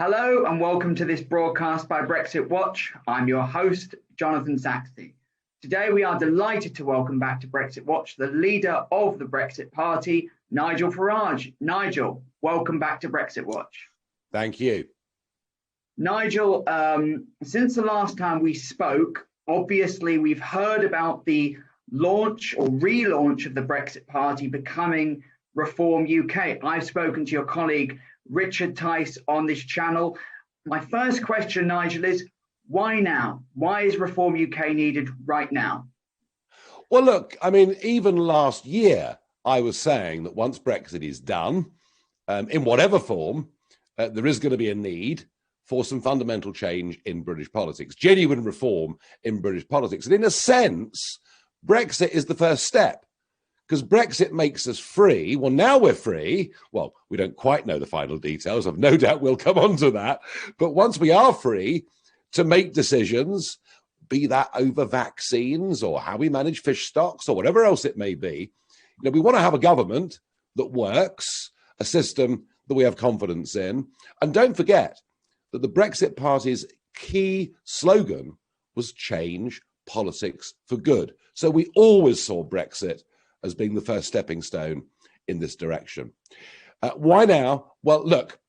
Hello and welcome to this broadcast by Brexit Watch. I'm your host, Jonathan Saxty. Today we are delighted to welcome back to Brexit Watch the leader of the Brexit Party, Nigel Farage. Nigel, welcome back to Brexit Watch. Thank you. Nigel, since the last time we spoke, obviously we've heard about the launch or relaunch of the Brexit Party becoming Reform UK. I've spoken to your colleague Richard Tice on this channel. My first question, Nigel, is why now? Why is Reform UK needed right now? Well, look, I mean, even last year, I was saying that once Brexit is done, in whatever form, there is going to be a need for some fundamental change in British politics, genuine reform in British politics. And in a sense, Brexit is the first step. Because Brexit makes us free. Well, now we're free. Well, we don't quite know the final details. I've no doubt we'll come on to that. But once we are free to make decisions, be that over vaccines or how we manage fish stocks or whatever else it may be, we want to have a government that works, a system that we have confidence in. And don't forget that the Brexit Party's key slogan was change politics for good. So we always saw Brexit as being the first stepping stone in this direction. Why now? Well, look,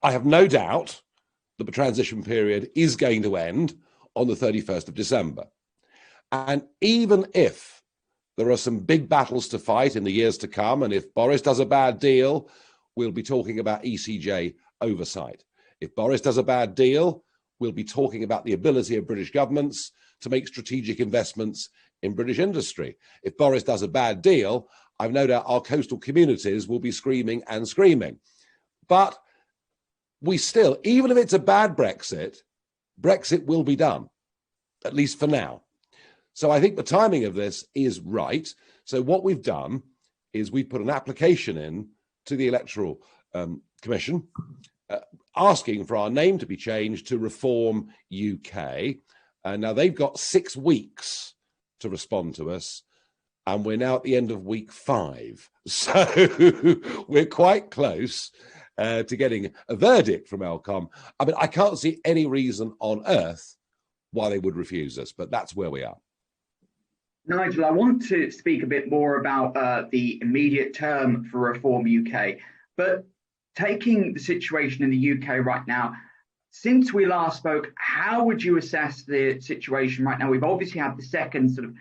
I have no doubt that the transition period is going to end on the 31st of December. And even if there are some big battles to fight in the years to come, and if Boris does a bad deal, we'll be talking about ECJ oversight. If Boris does a bad deal, we'll be talking about the ability of British governments to make strategic investments in British industry. If Boris does a bad deal, I've no doubt our coastal communities will be screaming and screaming. But we still, even if it's a bad Brexit, Brexit will be done, at least for now. So I think the timing of this is right. So what we've done is we've put an application in to the Electoral Commission asking for our name to be changed to Reform UK. Now they've got 6 weeks to respond to us, and we're now at the end of week 5. So we're quite close to getting a verdict from Elcom. I mean, I can't see any reason on earth why they would refuse us, but that's where we are. Nigel, I want to speak a bit more about the immediate term for Reform UK, but taking the situation in the UK right now, since we last spoke, how would you assess the situation right now? We've obviously had the second sort of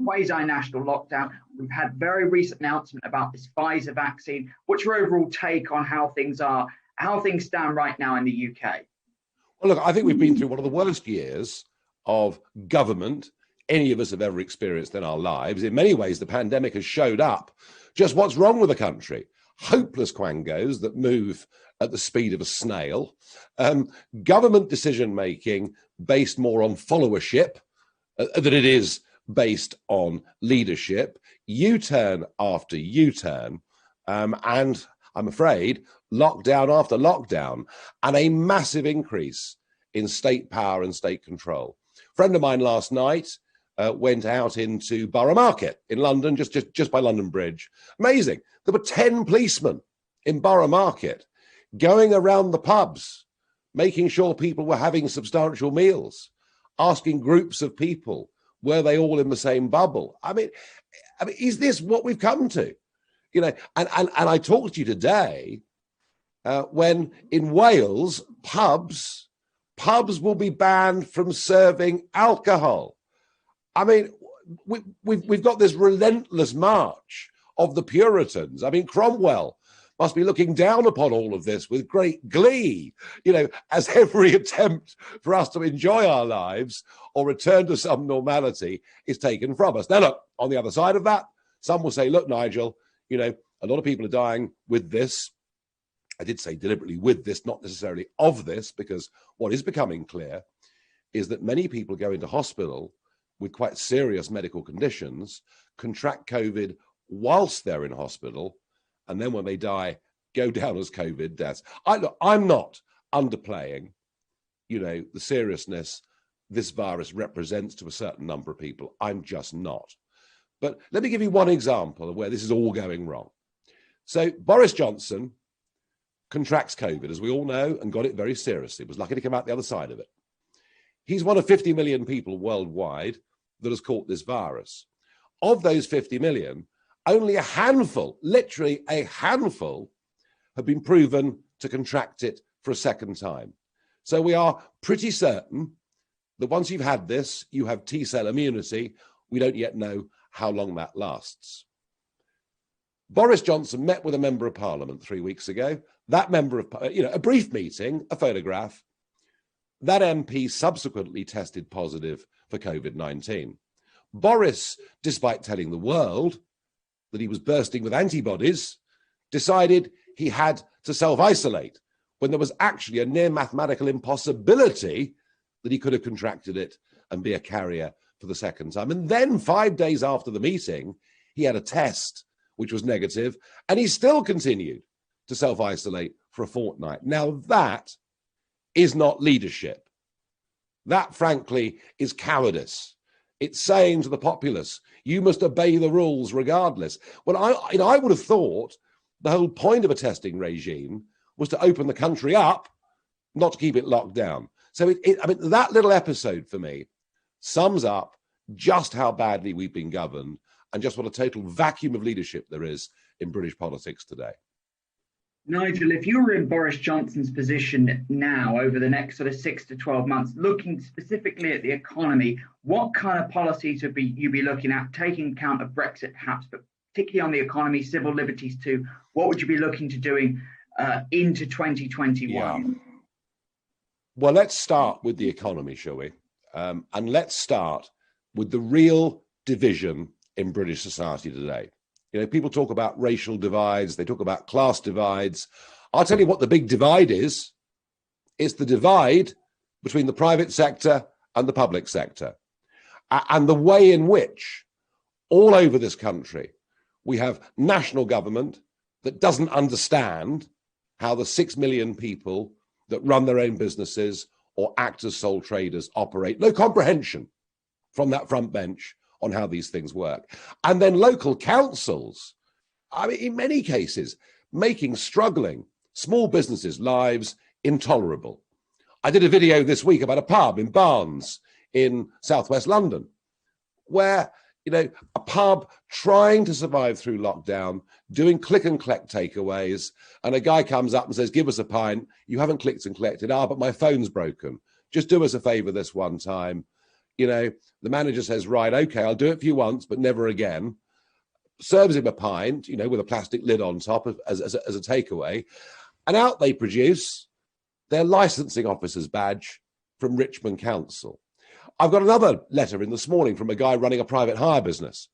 quasi-national lockdown. We've had very recent announcement about this Pfizer vaccine. What's your overall take on how things stand right now in the UK? Well, look, I think we've been through one of the worst years of government any of us have ever experienced in our lives. In many ways, the pandemic has showed up just what's wrong with the country. Hopeless quangos that move at the speed of a snail, government decision-making based more on followership than it is based on leadership, U-turn after U-turn, and I'm afraid lockdown after lockdown, and a massive increase in state power and state control. A friend of mine last night went out into Borough Market in London, just by London Bridge. Amazing. There were 10 policemen in Borough Market going around the pubs, making sure people were having substantial meals, asking groups of people, were they all in the same bubble? I mean, is this what we've come to? And I talked to you today when in Wales, pubs will be banned from serving alcohol. I mean, we've got this relentless march of the Puritans. I mean, Cromwell must be looking down upon all of this with great glee, as every attempt for us to enjoy our lives or return to some normality is taken from us. Now, look, on the other side of that, some will say, look, Nigel, a lot of people are dying with this. I did say deliberately with this, not necessarily of this, because what is becoming clear is that many people go into hospital with quite serious medical conditions, contract COVID whilst they're in hospital, and then when they die, go down as COVID deaths. I'm not underplaying, the seriousness this virus represents to a certain number of people. I'm just not. But let me give you one example of where this is all going wrong. So Boris Johnson contracts COVID, as we all know, and got it very seriously, was lucky to come out the other side of it. He's one of 50 million people worldwide that has caught this virus. Of those 50 million, only a handful, literally a handful, have been proven to contract it for a second time. So we are pretty certain that once you've had this, you have T-cell immunity. We don't yet know how long that lasts. Boris Johnson met with a member of parliament 3 weeks ago. That member of, a brief meeting, a photograph. That MP subsequently tested positive for COVID-19. Boris, despite telling the world that he was bursting with antibodies, decided he had to self-isolate when there was actually a near mathematical impossibility that he could have contracted it and be a carrier for the second time. And then 5 days after the meeting, he had a test which was negative, and he still continued to self-isolate for a fortnight. Now that is not leadership. That, frankly, is cowardice. It's saying to the populace, you must obey the rules regardless. Well, I would have thought the whole point of a testing regime was to open the country up, not to keep it locked down. So that little episode for me sums up just how badly we've been governed and just what a total vacuum of leadership there is in British politics today. Nigel, if you were in Boris Johnson's position now over the next sort of 6 to 12 months, looking specifically at the economy, what kind of policies would you be looking at, taking account of Brexit perhaps, but particularly on the economy, civil liberties too? What would you be looking to doing into 2021? Yeah. Well, let's start with the economy, shall we? And let's start with the real division in British society today. People talk about racial divides, they talk about class divides. I'll tell you what the big divide is. It's the divide between the private sector and the public sector. And the way in which all over this country, we have national government that doesn't understand how the 6 million people that run their own businesses or act as sole traders operate. No comprehension from that front bench on how these things work. And then local councils, in many cases, making struggling small businesses' lives intolerable. I did a video this week about a pub in Barnes in southwest London, where, a pub trying to survive through lockdown, doing click and collect takeaways, and a guy comes up and says, give us a pint. You haven't clicked and collected. But my phone's broken. Just do us a favor this one time. The manager says, right, okay, I'll do it for you once, but never again. Serves him a pint, with a plastic lid on top as a takeaway. And out they produce their licensing officer's badge from Richmond Council. I've got another letter in this morning from a guy running a private hire business.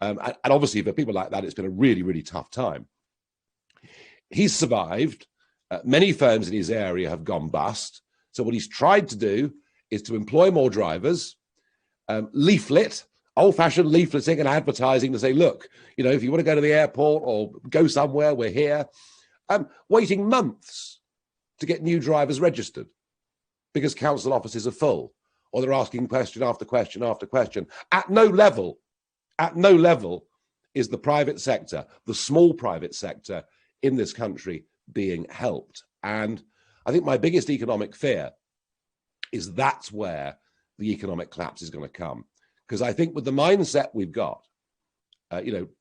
And obviously for people like that, it's been a really, really tough time. He's survived. Many firms in his area have gone bust. So what he's tried to do is to employ more drivers, leaflet, old-fashioned leafleting and advertising to say, look, if you want to go to the airport or go somewhere, we're here. Waiting months to get new drivers registered because council offices are full, or they're asking question after question after question. At no level is the private sector, the small private sector in this country being helped. And I think my biggest economic fear is that's where the economic collapse is going to come. Because I think with the mindset we've got,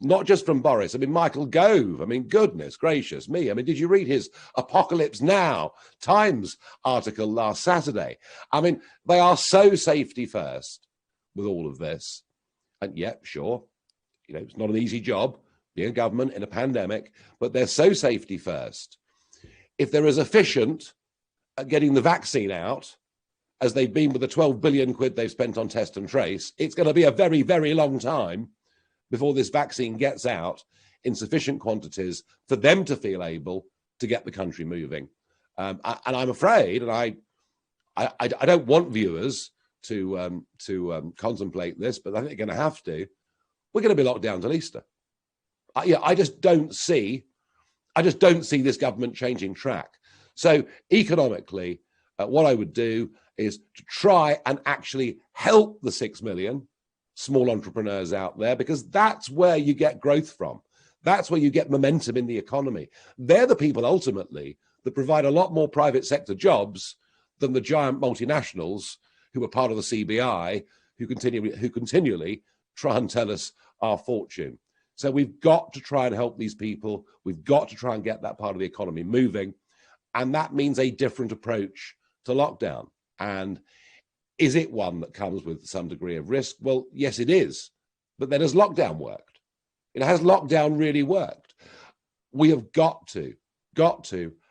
not just from Boris, Michael Gove, goodness gracious me. Did you read his Apocalypse Now Times article last Saturday? They are so safety first with all of this. And yeah, sure, it's not an easy job being a government in a pandemic, but they're so safety first. If they're as efficient at getting the vaccine out as they've been with the 12 billion quid they've spent on test and trace, it's going to be a very, very long time before this vaccine gets out in sufficient quantities for them to feel able to get the country moving. And I'm afraid, and I don't want viewers to contemplate this, but I think they're going to have to. We're going to be locked down till Easter. I just don't see this government changing track. So economically, what I would do is to try and actually help the 6 million small entrepreneurs out there, because that's where you get growth from. That's where you get momentum in the economy. They're the people ultimately that provide a lot more private sector jobs than the giant multinationals who are part of the CBI, who continually try and tell us our fortune. So we've got to try and help these people. We've got to try and get that part of the economy moving. And that means a different approach to lockdown. And is it one that comes with some degree of risk? Well, yes, it is. But then has lockdown worked? Has lockdown really worked? We have got to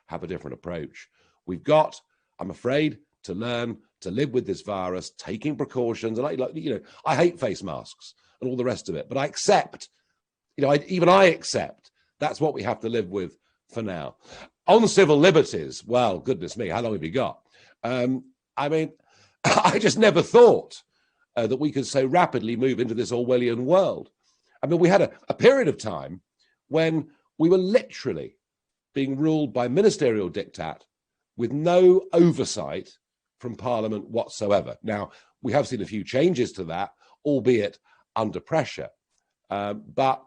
have a different approach. We've got, I'm afraid, to learn to live with this virus, taking precautions. And I hate face masks and all the rest of it, but I accept, I accept that's what we have to live with for now. On civil liberties, well, goodness me, how long have you got? I just never thought that we could so rapidly move into this Orwellian world. We had a period of time when we were literally being ruled by ministerial diktat with no oversight from Parliament whatsoever. Now, we have seen a few changes to that, albeit under pressure. But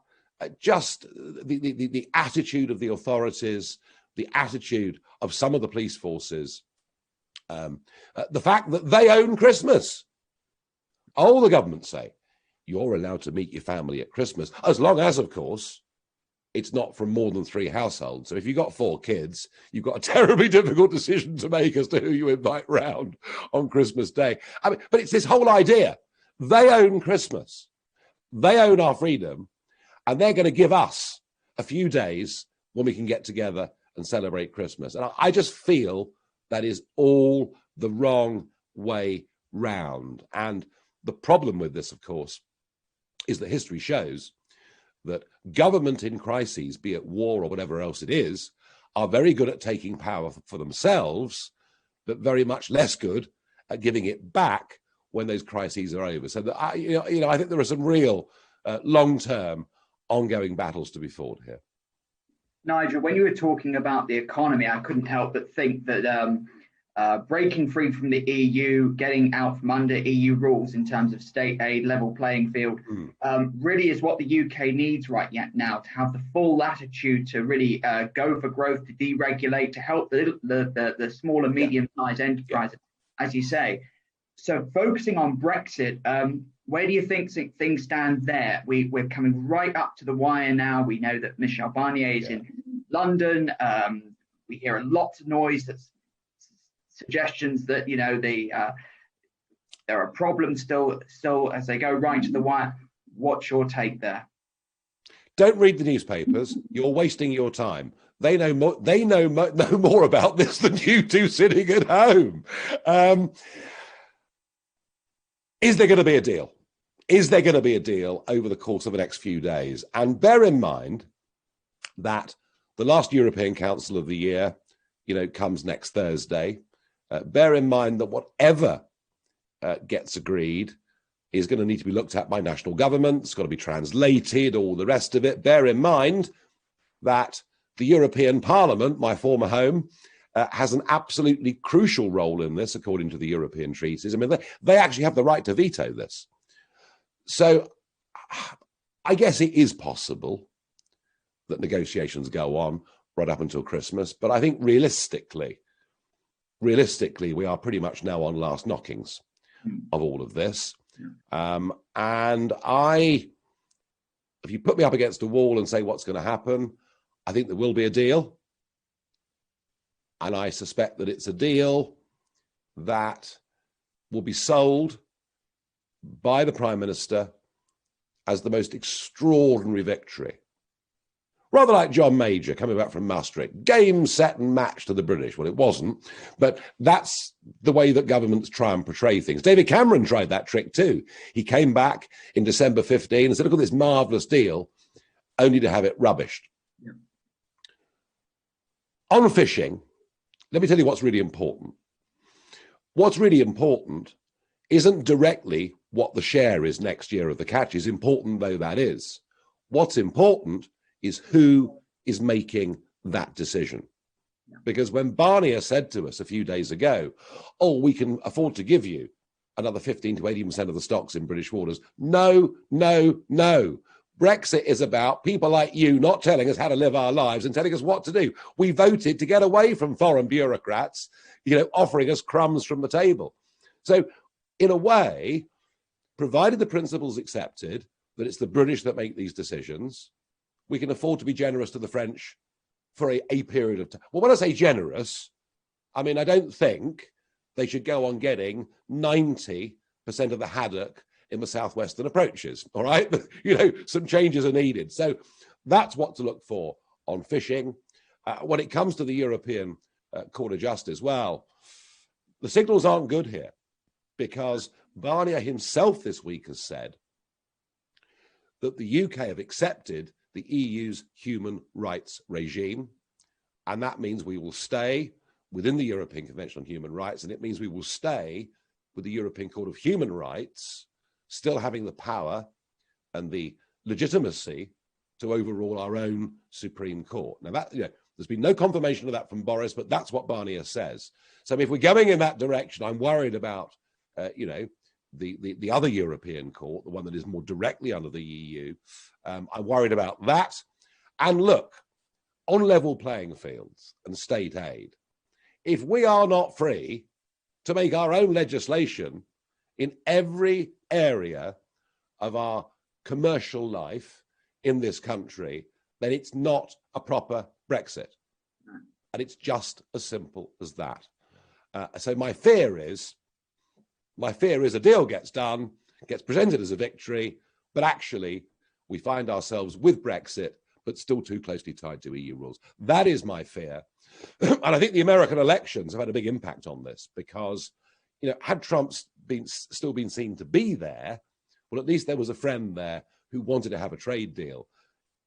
just the attitude of the authorities, the attitude of some of the police forces, the fact that they own Christmas. Oh, the government say, you're allowed to meet your family at Christmas, as long as, of course, it's not from more than 3 households. So if you've got 4 kids, you've got a terribly difficult decision to make as to who you invite round on Christmas Day. But it's this whole idea. They own Christmas. They own our freedom. And they're going to give us a few days when we can get together and celebrate Christmas. And I just feel that is all the wrong way round. And the problem with this, of course, is that history shows that government in crises, be it war or whatever else it is, are very good at taking power for themselves, but very much less good at giving it back when those crises are over. So that I think there are some real long-term ongoing battles to be fought here. Nigel, when you were talking about the economy, I couldn't help but think that breaking free from the EU, getting out from under EU rules in terms of state aid, level playing field, really is what the UK needs right now, to have the full latitude to really go for growth, to deregulate, to help the small and medium-sized enterprises, as you say. So focusing on Brexit, where do you think things stand there? We're coming right up to the wire now. We know that Michel Barnier is in London. We hear a lot of noise, that's suggestions that there are problems still as they go right to the wire. What's your take there? Don't read the newspapers. You're wasting your time. They know more. They know more about this than you two sitting at home. Is there going to be a deal? Is there going to be a deal over the course of the next few days? And bear in mind that the last European Council of the year, comes next Thursday. Bear in mind that whatever gets agreed is going to need to be looked at by national governments. It's got to be translated, all the rest of it. Bear in mind that the European Parliament, my former home, has an absolutely crucial role in this, according to the European treaties. They actually have the right to veto this. So I guess it is possible that negotiations go on right up until Christmas. But I think realistically, we are pretty much now on last knockings of all of this. And if you put me up against a wall and say what's going to happen, I think there will be a deal. And I suspect that it's a deal that will be sold by the Prime Minister as the most extraordinary victory. Rather like John Major coming back from Maastricht. Game, set and match to the British. Well, it wasn't, but that's the way that governments try and portray things. David Cameron tried that trick too. He came back in December 15 and said, look at this marvellous deal, only to have it rubbished. Yeah. On fishing, let me tell you what's really important. What's really important isn't directly what the share is next year of the catches, important though that is. What's important is who is making that decision. Because when Barnier said to us a few days ago, oh, we can afford to give you another 15 to 18% of the stocks in British waters. No, no, no. Brexit is about people like you not telling us how to live our lives and telling us what to do. We voted to get away from foreign bureaucrats, offering us crumbs from the table. So in a way, provided the principle's accepted, that it's the British that make these decisions, we can afford to be generous to the French for a period of time. Well, when I say generous, I mean, I don't think they should go on getting 90% of the haddock in the southwestern approaches, all right? Some changes are needed. So that's what to look for on fishing. When it comes to the European Court of Justice, well, the signals aren't good here, because Barnier himself this week has said that the UK have accepted the EU's human rights regime, and that means we will stay within the European Convention on Human Rights, and it means we will stay with the European Court of Human Rights, still having the power and the legitimacy to overrule our own Supreme Court. Now, that, there's been no confirmation of that from Boris, but that's what Barnier says. So if we're going in that direction, I'm worried about, the other European court, the one that is more directly under the EU. I'm worried about that. And look, on level playing fields and state aid, if we are not free to make our own legislation in every area of our commercial life in this country, then it's not a proper Brexit. And it's just as simple as that. So my fear is a deal gets done, gets presented as a victory, but actually we find ourselves with Brexit, but still too closely tied to EU rules. That is my fear. And I think the American elections have had a big impact on this, because, had Trump still been seen to be there, well, at least there was a friend there who wanted to have a trade deal.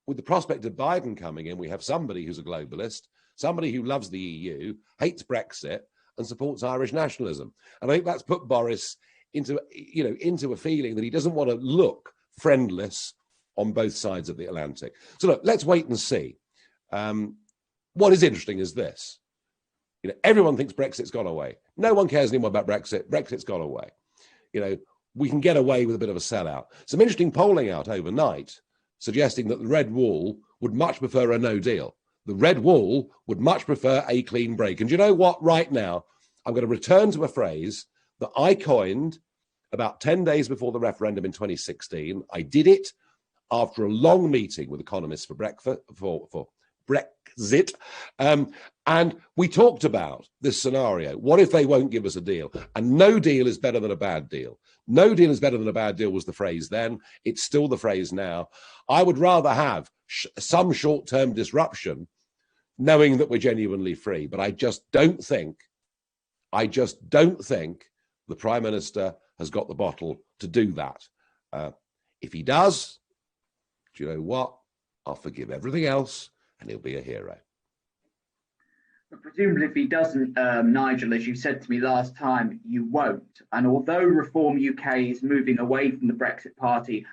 With the prospect of Biden coming in, we have somebody who's a globalist, somebody who loves the EU, hates Brexit, and supports Irish nationalism. And I think that's put Boris into a feeling that he doesn't want to look friendless on both sides of the Atlantic. So look, let's wait and see. What is interesting is this. Everyone thinks Brexit's gone away. No one cares anymore about Brexit. Brexit's gone away. We can get away with a bit of a sellout. Some interesting polling out overnight suggesting that the Red Wall would much prefer a no deal. The Red Wall would much prefer a clean break. And you know what? Right now, I'm going to return to a phrase that I coined about 10 days before the referendum in 2016. I did it after a long meeting with economists for Brexit. And we talked about this scenario. What if they won't give us a deal? And no deal is better than a bad deal. No deal is better than a bad deal was the phrase then. It's still the phrase now. I would rather have some short-term disruption knowing that we're genuinely free. But I just don't think the Prime Minister has got the bottle to do that. If he does, do you know what? I'll forgive everything else and he'll be a hero. But presumably if he doesn't, Nigel, as you said to me last time, you won't. And although Reform UK is moving away from the Brexit Party,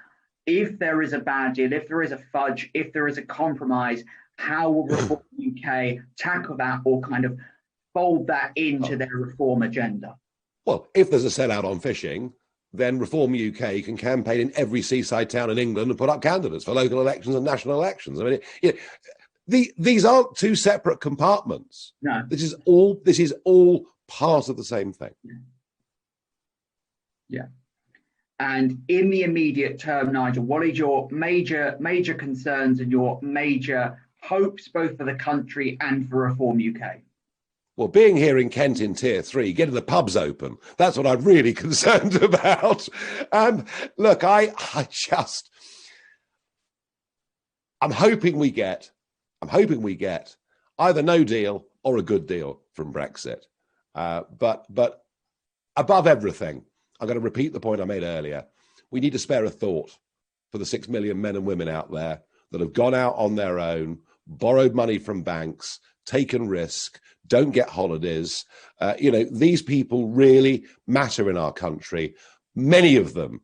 if there is a bad deal, if there is a fudge, if there is a compromise, how will Reform UK tackle that or kind of fold that into their reform agenda? Well, if there's a sellout on fishing, then Reform UK can campaign in every seaside town in England and put up candidates for local elections and national elections. I mean, these aren't two separate compartments. No. This is all part of the same thing. Yeah. And in the immediate term, Nigel, what is your major concerns and your major hopes, both for the country and for Reform UK? Well, being here in Kent in Tier 3, getting the pubs open, that's what I'm really concerned about. Look, I'm hoping we get either no deal or a good deal from Brexit. But above everything, I'm going to repeat the point I made earlier. We need to spare a thought for the 6 million men and women out there that have gone out on their own, borrowed money from banks, taken risk, don't get holidays. These people really matter in our country. Many of them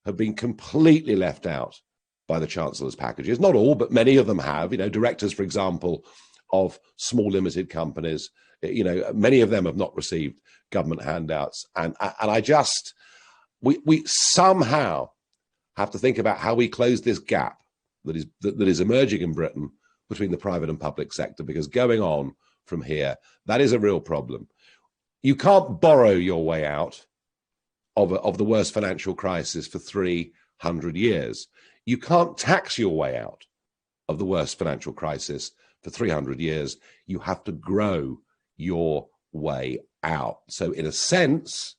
have been completely left out by the Chancellor's packages. Not all, but many of them have. Directors, for example, of small limited companies, many of them have not received government handouts. And we somehow have to think about how we close this gap that is emerging in Britain between the private and public sector, because going on from here, that is a real problem. You can't borrow your way out of the worst financial crisis for 300 years. You can't tax your way out of the worst financial crisis for 300 years. You have to grow your way out. So in a sense,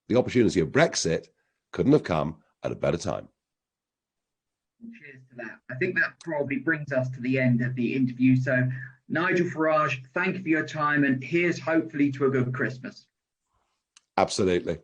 the opportunity of Brexit couldn't have come at a better time. Cheers to that. I think that probably brings us to the end of the interview. So Nigel Farage, thank you for your time, and here's hopefully to a good Christmas. Absolutely.